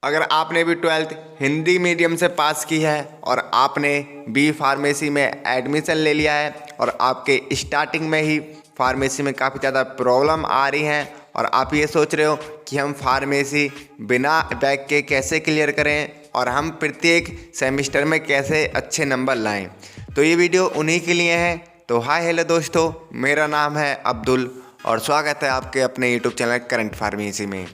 अगर आपने भी 12th हिंदी मीडियम से पास की है और आपने बी फार्मेसी में एडमिशन ले लिया है और आपके स्टार्टिंग में ही फार्मेसी में काफ़ी ज़्यादा प्रॉब्लम आ रही हैं और आप ये सोच रहे हो कि हम फार्मेसी बिना बैक के कैसे क्लियर करें और हम प्रत्येक सेमेस्टर में कैसे अच्छे नंबर लाएं, तो ये वीडियो उन्हीं के लिए है। तो हाय हेलो दोस्तों, मेरा नाम है अब्दुल और स्वागत है आपके अपने यूट्यूब चैनल करंट फार्मेसी में।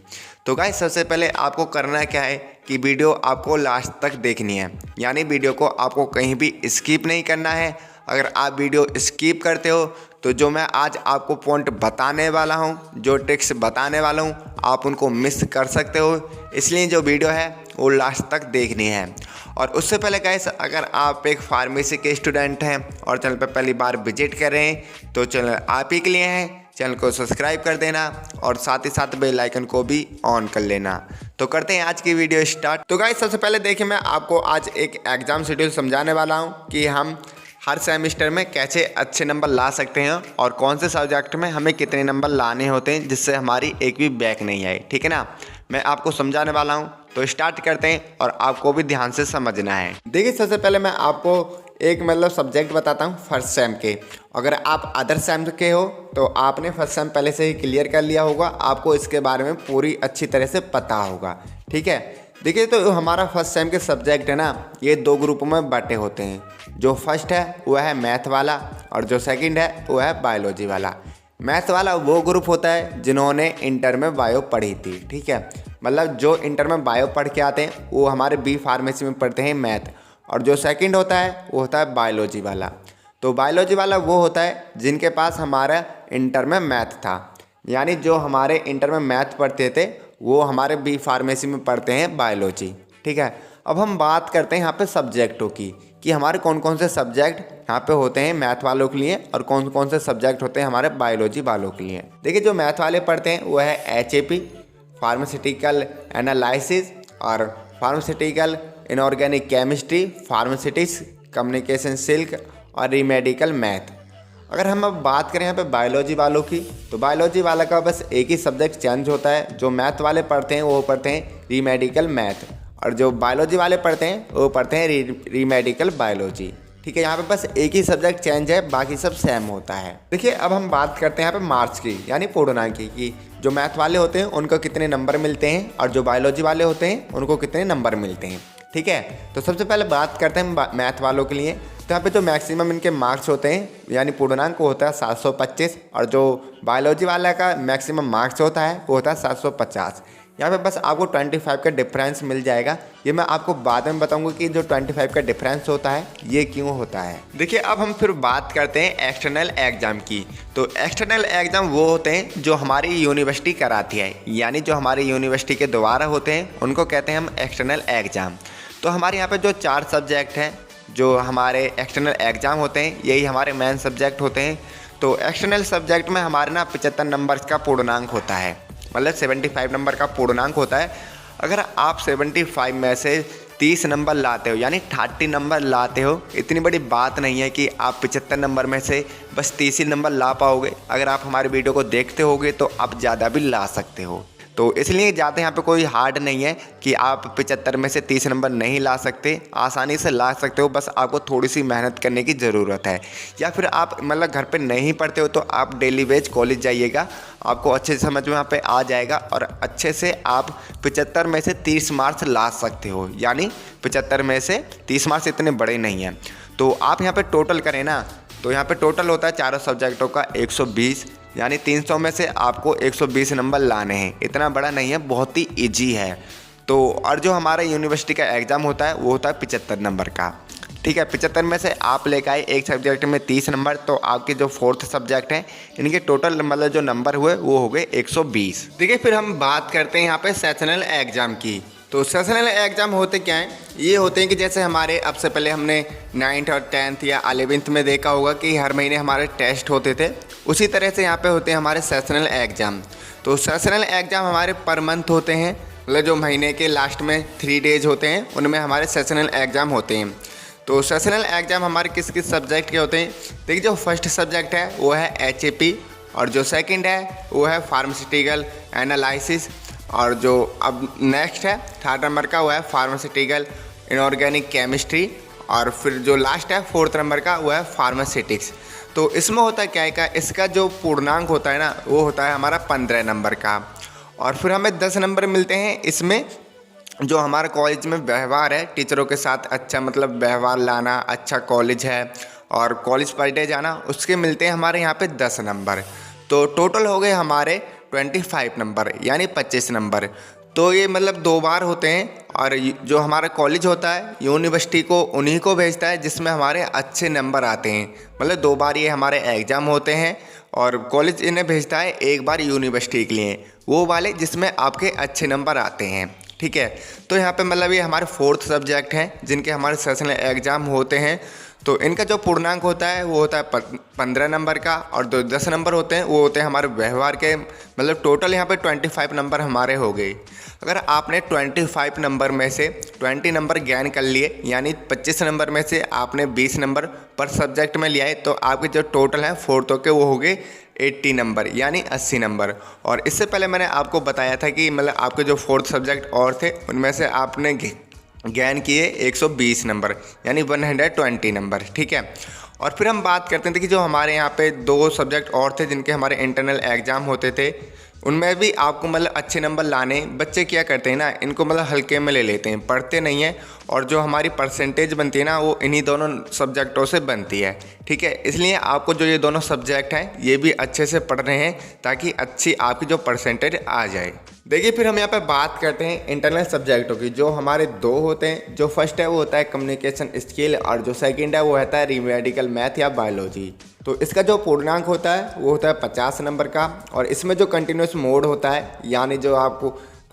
तो गाइस, सबसे पहले आपको करना क्या है कि वीडियो आपको लास्ट तक देखनी है, यानी वीडियो को आपको कहीं भी स्किप नहीं करना है। अगर आप वीडियो स्किप करते हो तो जो मैं आज आपको पॉइंट बताने वाला हूँ, जो ट्रिक्स बताने वाला हूँ, आप उनको मिस कर सकते हो। इसलिए जो वीडियो है वो लास्ट तक देखनी है। और उससे पहले गाइस, अगर आप एक फार्मेसी के स्टूडेंट हैं और चैनल पर पहली बार विजिट कर रहे हैं तो चैनल आप ही के लिए है। चैनल को सब्सक्राइब कर देना और साथ ही साथ बेल आइकन को भी ऑन कर लेना। तो करते हैं आज की वीडियो स्टार्ट। तो गाइस, सबसे पहले देखिए, मैं आपको आज एक एग्ज़ाम शेड्यूल समझाने वाला हूं कि हम हर सेमेस्टर में कैसे अच्छे नंबर ला सकते हैं और कौन से सब्जेक्ट में हमें कितने नंबर लाने होते हैं जिससे हमारी एक भी बैक नहीं आए। ठीक है ना, मैं आपको समझाने वाला हूँ। तो स्टार्ट करते हैं और आपको भी ध्यान से समझना है। देखिए, सबसे पहले मैं आपको एक सब्जेक्ट बताता हूँ फर्स्ट सेम के। अगर आप अदर सेम के हो तो आपने फर्स्ट सेम पहले से ही क्लियर कर लिया होगा, आपको इसके बारे में पूरी अच्छी तरह से पता होगा। ठीक है, देखिए, तो हमारा फर्स्ट सेम के सब्जेक्ट है ना, ये दो ग्रुपों में बटे होते हैं। जो फर्स्ट है वह है मैथ वाला और जो सेकंड है वो है बायोलॉजी वाला। मैथ वाला वो ग्रुप होता है जिन्होंने इंटर में बायो पढ़ी थी। ठीक है, मतलब जो इंटर में बायो पढ़ के आते हैं वो हमारे बी फार्मेसी में पढ़ते हैं मैथ। और जो सेकंड होता है वो होता है बायोलॉजी वाला। तो बायोलॉजी वाला वो होता है जिनके पास हमारा इंटर में मैथ था, यानी जो हमारे इंटर में मैथ पढ़ते थे वो हमारे बी फार्मेसी में पढ़ते हैं बायोलॉजी। ठीक है, अब हम बात करते हैं यहाँ पे सब्जेक्टों की कि हमारे कौन कौन से सब्जेक्ट यहाँ पे होते हैं मैथ वालों के लिए और कौन कौन से सब्जेक्ट होते हैं हमारे बायोलॉजी वालों के लिए। देखिए, जो मैथ वाले पढ़ते हैं वो है HAP फार्मास्यूटिकल एनालिसिस और pharmaceutical inorganic chemistry, pharmaceutics, communication silk और रीमेडिकल मैथ। अगर हम अब बात करें यहाँ पे बायोलॉजी वालों की, तो बायोलॉजी वाला का बस एक ही सब्जेक्ट चेंज होता है। जो मैथ वाले पढ़ते हैं वो पढ़ते हैं रीमेडिकल मैथ और जो बायोलॉजी वाले पढ़ते हैं वो पढ़ते हैं रीमेडिकल बायोलॉजी। ठीक है, यहाँ पे बस एक ही सब्जेक्ट चेंज है, बाकी सब सेम होता है। देखिए, अब हम बात करते हैं यहाँ पे मार्क्स की, यानी पूर्णांक की, कि जो मैथ वाले होते हैं उनको कितने नंबर मिलते हैं और जो बायोलॉजी वाले होते हैं उनको कितने नंबर मिलते हैं। ठीक है, तो सबसे पहले बात करते हैं मैथ वालों के लिए। तो यहाँ पे जो मैक्सिमम इनके मार्क्स होते हैं यानी पूर्णांक वो होता है 725 और जो बायोलॉजी वाला का मैक्सिमम मार्क्स होता है वो होता है 750। यहाँ पे बस आपको 25 का डिफरेंस मिल जाएगा। ये मैं आपको बाद में बताऊंगा कि जो 25 का डिफरेंस होता है ये क्यों होता है। देखिए, अब हम फिर बात करते हैं एक्सटर्नल एग्ज़ाम की। तो एक्सटर्नल एग्ज़ाम वो होते हैं जो हमारी यूनिवर्सिटी कराती है, यानी जो हमारी यूनिवर्सिटी के द्वारा होते हैं उनको कहते हैं हम एक्सटर्नल एग्ज़ाम। तो हमारे यहाँ पे जो 4 सब्जेक्ट हैं जो हमारे एक्सटर्नल एग्ज़ाम होते हैं, यही हमारे मेन सब्जेक्ट होते हैं। तो एक्सटर्नल सब्जेक्ट में हमारे ना 75 नंबर का पूर्णांक होता है, मतलब 75 नंबर का पूर्णांक होता है। अगर आप 75 में से 30 नंबर लाते हो यानी 30 नंबर लाते हो, इतनी बड़ी बात नहीं है कि आप 75 नंबर में से बस 30 ही नंबर ला पाओगे। अगर आप हमारे वीडियो को देखते होगे तो आप ज़्यादा भी ला सकते हो। तो इसलिए ज़्यादा यहाँ पे कोई हार्ड नहीं है कि आप 75 में से 30 नंबर नहीं ला सकते, आसानी से ला सकते हो। बस आपको थोड़ी सी मेहनत करने की ज़रूरत है, या फिर आप घर पे नहीं पढ़ते हो तो आप डेली वेज कॉलेज जाइएगा, आपको अच्छे से समझ में यहाँ पे आ जाएगा और अच्छे से आप 75 में से 30 मार्क्स ला सकते हो। यानी 75 में से 30 मार्क्स इतने बड़े नहीं हैं। तो आप यहाँ पर टोटल करें ना, तो यहाँ पर टोटल होता है चारों सब्जेक्टों का 120, यानी 300 में से आपको 120 नंबर लाने हैं। इतना बड़ा नहीं है, बहुत ही इजी है। तो और जो हमारा यूनिवर्सिटी का एग्ज़ाम होता है वो होता है 75 नंबर का। ठीक है, 75 में से आप लेकर आए एक सब्जेक्ट में 30 नंबर, तो आपके जो 4th सब्जेक्ट हैं इनके टोटल जो नंबर हुए वो हो गए 120। देखिए, फिर हम बात करते हैं यहाँ पे सेशनल एग्ज़ाम की। तो सेशनल एग्ज़ाम होते क्या हैं? ये होते हैं कि जैसे हमारे अब से पहले हमने 9th और 10th या 11th में देखा होगा कि हर महीने हमारे टेस्ट होते थे, उसी तरह से यहाँ पे होते हैं हमारे सेशनल एग्ज़ाम। तो सेशनल एग्ज़ाम हमारे पर मंथ होते हैं, मतलब जो महीने के लास्ट में 3 डेज होते हैं उनमें हमारे सेशनल एग्ज़ाम होते हैं। तो सेशनल एग्ज़ाम हमारे किस किस सब्जेक्ट के होते हैं? देखिए, जो फर्स्ट सब्जेक्ट है वो है HAP और जो सेकंड है वो है फार्मास्यूटिकल एनालिसिस और जो अब नेक्स्ट है 3rd नंबर का वो है फार्मास्यूटिकल, इनऑर्गेनिक केमिस्ट्री, और फिर जो लास्ट है 4th नंबर का वो है फार्मास्यूटिक्स। तो इसमें होता है क्या है का, इसका जो पूर्णांक होता है ना वो होता है हमारा 15 नंबर का। और फिर हमें 10 नंबर मिलते हैं इसमें जो हमारे कॉलेज में व्यवहार है, टीचरों के साथ अच्छा मतलब व्यवहार लाना, अच्छा कॉलेज है और कॉलेज पढ़ने जाना, उसके मिलते हैं हमारे यहाँ पे 10 नंबर। तो टोटल हो गए हमारे 25 नंबर यानी 25 नंबर। तो ये मतलब 2 बार होते हैं और जो हमारा कॉलेज होता है यूनिवर्सिटी को उन्हीं को भेजता है जिसमें हमारे अच्छे नंबर आते हैं। मतलब 2 बार ये हमारे एग्ज़ाम होते हैं और कॉलेज इन्हें भेजता है, एक बार यूनिवर्सिटी के लिए, वो वाले जिसमें आपके अच्छे नंबर आते हैं। ठीक है, तो यहाँ पे मतलब ये हमारे 4th सब्जेक्ट हैं जिनके हमारे सेशनल एग्ज़ाम होते हैं। तो इनका जो पूर्णांक होता है वो होता है 15 नंबर का, और जो 10 नंबर होते हैं वो होते हैं हमारे व्यवहार के। मतलब टोटल यहाँ पे 25 नंबर हमारे हो गए। अगर आपने 25 नंबर में से 20 नंबर गेन कर लिए, यानी 25 नंबर में से आपने 20 नंबर पर सब्जेक्ट में लिया है, तो आपके जो टोटल हैं 4 के वो हो गए 80 नंबर यानी 80 नंबर। और इससे पहले मैंने आपको बताया था कि मतलब आपके जो 4th सब्जेक्ट और थे उनमें से आपने गेन किए 120 नंबर यानी 120 नंबर। ठीक है, और फिर हम बात करते थे कि जो हमारे यहाँ पे 2 सब्जेक्ट और थे जिनके हमारे इंटरनल एग्ज़ाम होते थे, उनमें भी आपको मतलब अच्छे नंबर लाने। बच्चे क्या करते हैं ना, इनको मतलब हल्के में ले लेते हैं, पढ़ते नहीं हैं, और जो हमारी परसेंटेज बनती है ना वो इन्हीं दोनों सब्जेक्टों से बनती है। ठीक है, इसलिए आपको जो ये दोनों सब्जेक्ट हैं ये भी अच्छे से पढ़ रहे हैं ताकि अच्छी आपकी जो परसेंटेज आ जाए। देखिए, फिर हम यहाँ पे बात करते हैं इंटरनल सब्जेक्टों की, जो हमारे 2 होते हैं। जो फर्स्ट है वो होता है कम्युनिकेशन स्किल, और जो सेकंड है वो होता है रीमेडिकल मैथ या बायोलॉजी। तो इसका जो पूर्णांक होता है वो होता है 50 नंबर का, और इसमें जो कंटिन्यूस मोड होता है, यानी जो आप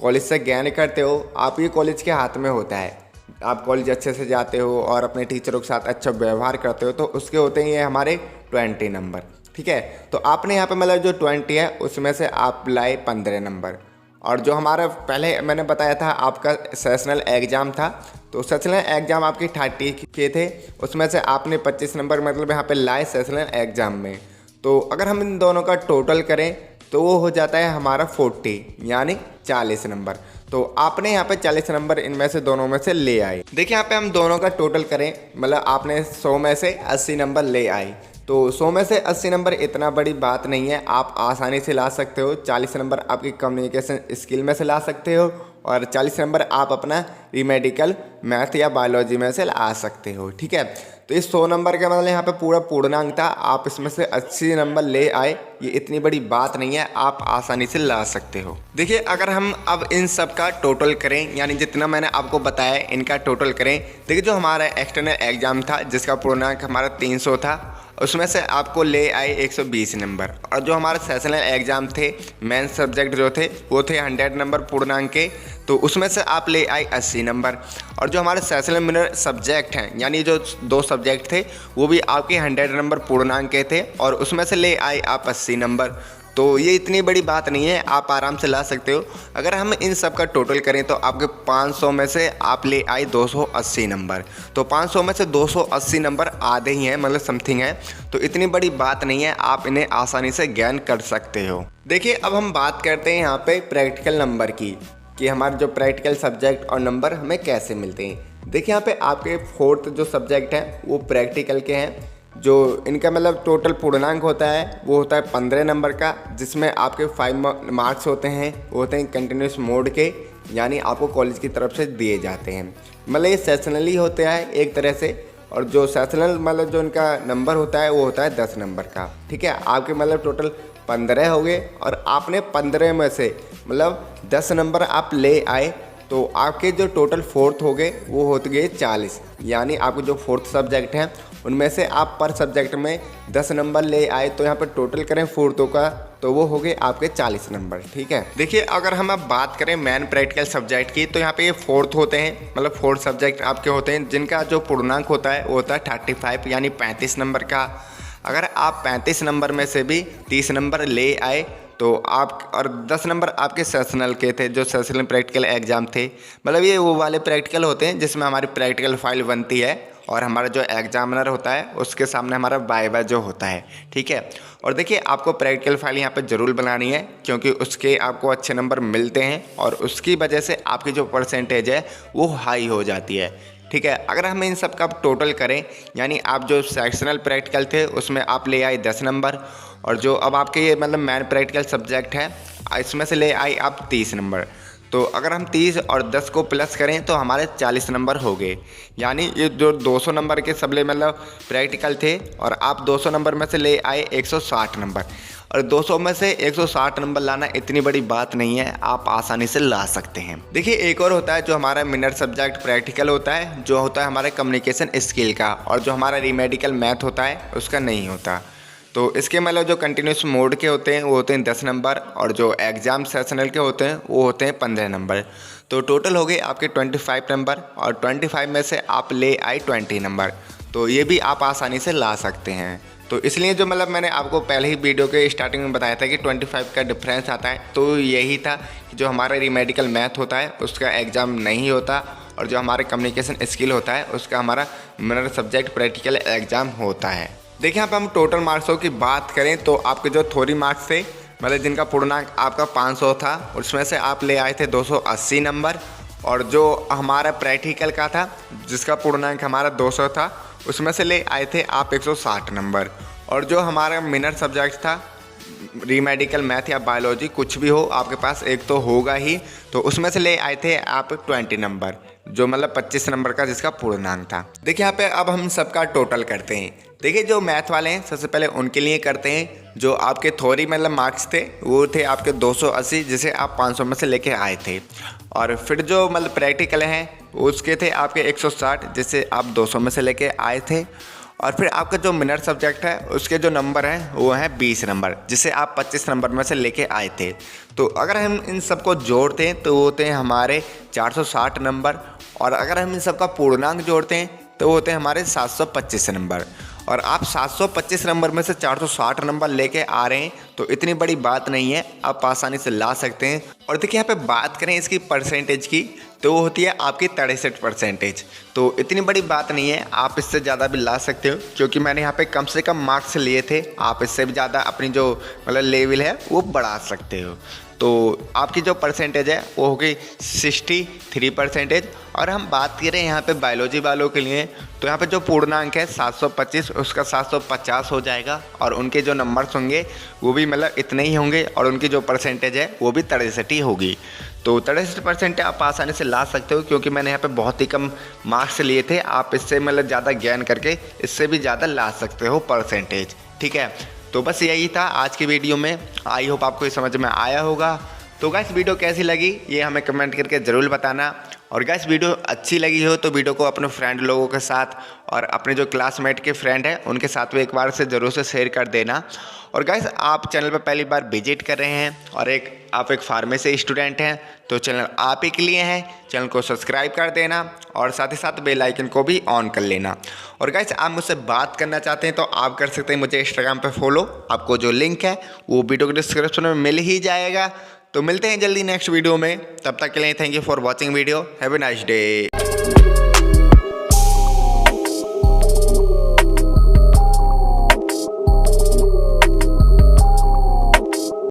कॉलेज से ज्ञान करते हो, आप ये कॉलेज के हाथ में होता है। आप कॉलेज अच्छे से जाते हो और अपने टीचरों के साथ अच्छा व्यवहार करते हो, तो उसके होते हैं ये हमारे 20 नंबर। ठीक है, तो आपने यहाँ पे मतलब जो 20 है उसमें से आप लाए 15 नंबर। और जो हमारा पहले मैंने बताया था आपका सेशनल एग्ज़ाम था, तो सेशनल एग्ज़ाम आपकी 30 के थे, उसमें से आपने 25 नंबर मतलब यहाँ पे लाए सेशनल एग्ज़ाम में। तो अगर हम इन दोनों का टोटल करें तो वो हो जाता है हमारा 40 यानी 40 नंबर। तो आपने यहाँ पे 40 नंबर इनमें से दोनों में से ले आए। देखिए, यहाँ पे हम दोनों का टोटल करें, मतलब आपने 100 में से 80 नंबर ले आए। तो 100 में से 80 नंबर इतना बड़ी बात नहीं है, आप आसानी से ला सकते हो। 40 नंबर आपकी कम्युनिकेशन स्किल में से ला सकते हो, और 40 नंबर आप अपना रीमेडिकल मैथ या बायोलॉजी में से ला सकते हो। ठीक है, तो इस 100 नंबर का मतलब यहाँ पे पूरा पूर्णांक था, आप इसमें से 80 नंबर ले आए, ये इतनी बड़ी बात नहीं है, आप आसानी से ला सकते हो। देखिए, अगर हम अब इन सब का टोटल करें, यानी जितना मैंने आपको बताया इनका टोटल करें। देखिए, जो हमारा एक्सटर्नल एग्जाम था जिसका पूर्णांक हमारा 300 था, उसमें से आपको ले आए 120 नंबर। और जो हमारे सेशनल एग्ज़ाम थे, मेन सब्जेक्ट जो थे वो थे 100 नंबर पूर्णांक के, तो उसमें से आप ले आए 80 नंबर। और जो हमारे सेशनल मिनर सब्जेक्ट हैं, यानी जो 2 सब्जेक्ट थे वो भी आपके 100 नंबर पूर्णांक के थे, और उसमें से ले आए आप 80 नंबर। तो ये इतनी बड़ी बात नहीं है, आप आराम से ला सकते हो। अगर हम इन सब का टोटल करें तो आपके 500 में से आप ले आए 280 नंबर। तो 500 में से 280 नंबर आधे ही हैं, मतलब समथिंग है, तो इतनी बड़ी बात नहीं है, आप इन्हें आसानी से ज्ञान कर सकते हो। देखिए, अब हम बात करते हैं यहाँ पे प्रैक्टिकल नंबर की, कि हमारे जो प्रैक्टिकल सब्जेक्ट और नंबर हमें कैसे मिलते हैं। देखिए, यहाँ पे आपके 4th जो सब्जेक्ट हैं वो प्रैक्टिकल के हैं। जो इनका मतलब टोटल पूर्णांक होता है वो होता है 15 नंबर का, जिसमें आपके 5 मार्क्स होते हैं, वो होते हैं कंटिन्यूस मोड के, यानी आपको कॉलेज की तरफ से दिए जाते हैं। मतलब ये सेशनली होता है एक तरह से, और जो सेशनल मतलब जो इनका नंबर होता है वो होता है 10 नंबर का। ठीक है, आपके मतलब टोटल 15 हो गए, और आपने 15 में से मतलब 10 नंबर आप ले आए, तो आपके जो टोटल 4th हो गए वो होते गए 40। यानी आपके जो 4th सब्जेक्ट हैं उनमें से आप पर सब्जेक्ट में 10 नंबर ले आए, तो यहाँ पर टोटल करें 4th का तो वो हो गए आपके 40 नंबर। ठीक है, देखिए, अगर हम अब बात करें मेन प्रैक्टिकल सब्जेक्ट की, तो यहाँ पे ये 4th होते हैं, मतलब 4th सब्जेक्ट आपके होते हैं जिनका जो पूर्णांक होता है वो होता है 35 यानी 35 नंबर का। अगर आप 35 नंबर में से भी 30 नंबर ले आए तो आप, और 10 नंबर आपके सेशनल के थे, जो सेशनल प्रैक्टिकल एग्जाम थे, मतलब ये वो वाले प्रैक्टिकल होते हैं जिसमें हमारी प्रैक्टिकल फाइल बनती है और हमारा जो एग्जामिनर होता है उसके सामने हमारा वाइवा जो होता है, ठीक है। और देखिए आपको प्रैक्टिकल फाइल यहाँ पे ज़रूर बनानी है क्योंकि उसके आपको अच्छे नंबर मिलते हैं और उसकी वजह से आपकी जो परसेंटेज है वो हाई हो जाती है, ठीक है। अगर हम इन सब का टोटल करें, यानी आप जो सेक्शनल प्रैक्टिकल थे उसमें आप ले आए 10 नंबर, और जो अब आपके ये मतलब मेन प्रैक्टिकल सब्जेक्ट है इसमें से ले आए आप 30 नंबर। तो अगर हम 30 और 10 को प्लस करें तो हमारे 40 नंबर हो गए। यानी ये जो 200 नंबर के सबले मतलब प्रैक्टिकल थे और आप 200 नंबर में से ले आए 160 नंबर, और 200 में से 160 नंबर लाना इतनी बड़ी बात नहीं है, आप आसानी से ला सकते हैं। देखिए एक और होता है जो हमारा मिनर सब्जेक्ट प्रैक्टिकल होता है, जो होता है हमारे कम्युनिकेशन स्किल का, और जो हमारा रीमेडिकल मैथ होता है उसका नहीं होता। तो इसके मतलब जो कंटिन्यूस मोड के होते हैं वो होते हैं 10 नंबर, और जो एग्ज़ाम सेशनल के होते हैं वो होते हैं 15 नंबर। तो टोटल हो गए आपके 25 नंबर, और 25 में से आप ले आए 20 नंबर। तो ये भी आप आसानी से ला सकते हैं। तो इसलिए जो मतलब मैंने आपको पहले ही वीडियो के स्टार्टिंग में बताया था कि 25 का डिफरेंस आता है, तो यही था कि जो हमारा रीमेडिकल मैथ होता है उसका एग्ज़ाम नहीं होता, और जो हमारे कम्युनिकेशन स्किल होता है उसका हमारा मिनर सब्जेक्ट प्रैक्टिकल एग्ज़ाम होता है। देखिए यहाँ पे हम टोटल मार्क्सों की बात करें तो आपके जो थ्योरी मार्क्स थे मतलब जिनका पूर्णांक आपका 500 था, उसमें से आप ले आए थे 280 नंबर, और जो हमारा प्रैक्टिकल का था जिसका पूर्णांक हमारा 200 था उसमें से ले आए थे आप 160 नंबर, और जो हमारा मिनर सब्जेक्ट था रीमेडिकल मैथ या बायोलॉजी कुछ भी हो आपके पास एक तो होगा ही, तो उसमें से ले आए थे आप 20 नंबर, जो मतलब 25 नंबर का जिसका पूर्णांक था। देखिए यहाँ पे अब हम सबका टोटल करते हैं। देखिए जो मैथ वाले हैं सबसे पहले उनके लिए करते हैं। जो आपके थ्योरी मतलब मार्क्स थे वो थे आपके 280, जिसे आप 500 में से लेके आए थे, और फिर जो मतलब प्रैक्टिकल हैं उसके थे आपके 160, जिसे आप 200 में से लेके आए थे, और फिर आपका जो मिनर सब्जेक्ट है उसके जो नंबर हैं वो हैं 20 नंबर, जिसे आप 25 नंबर में से लेके आए थे। तो अगर हम इन सबको जोड़ते हैं तो वो होते हैं हमारे 460 नंबर, और अगर हम इन सबका पूर्णांक जोड़ते हैं तो वो होते हैं हमारे 725 नंबर। और आप 725 नंबर में से 460 नंबर लेके आ रहे हैं तो इतनी बड़ी बात नहीं है, आप आसानी से ला सकते हैं। और देखिए यहाँ पे बात करें इसकी परसेंटेज की तो वो होती है आपकी 63%। तो इतनी बड़ी बात नहीं है, आप इससे ज़्यादा भी ला सकते हो, क्योंकि मैंने यहाँ पे कम से कम मार्क्स लिए थे। आप इससे भी ज़्यादा अपनी जो मतलब लेवल है वो बढ़ा सकते हो। तो आपकी जो परसेंटेज है वो हो गई 63%। और हम बात करें यहाँ पे बायोलॉजी वालों के लिए तो यहाँ पे जो पूर्णांक है 725 उसका 750 हो जाएगा, और उनके जो नंबर्स होंगे वो भी मतलब इतने ही होंगे, और उनकी जो परसेंटेज है वो भी 63 होगी। तो 63% आप आसानी से ला सकते हो, क्योंकि मैंने यहाँ पे बहुत ही कम मार्क्स लिए थे। आप इससे मतलब ज़्यादा ज्ञान करके इससे भी ज़्यादा ला सकते हो परसेंटेज, ठीक है। तो बस यही था आज की वीडियो में। आई होप आपको ये समझ में आया होगा। तो गाइस वीडियो कैसी लगी ये हमें कमेंट करके ज़रूर बताना, और गाइस वीडियो अच्छी लगी हो तो वीडियो को अपने फ्रेंड लोगों के साथ और अपने जो क्लासमेट के फ्रेंड हैं उनके साथ भी एक बार से ज़रूर से शेयर कर देना। और गाइस आप चैनल पर पहली बार विजिट कर रहे हैं और आप एक फार्मेसी स्टूडेंट हैं तो चैनल आप ही के लिए है, चैनल को सब्सक्राइब कर देना और साथ ही साथ बेल आइकन को भी ऑन कर लेना। और गाइस आप मुझसे बात करना चाहते हैं तो आप कर सकते हैं मुझे इंस्टाग्राम पे फॉलो, आपको जो लिंक है वो वीडियो के डिस्क्रिप्शन में मिल ही जाएगा। तो मिलते हैं जल्दी नेक्स्ट वीडियो में, तब तक के लिए thank you for watching video. Have a nice day.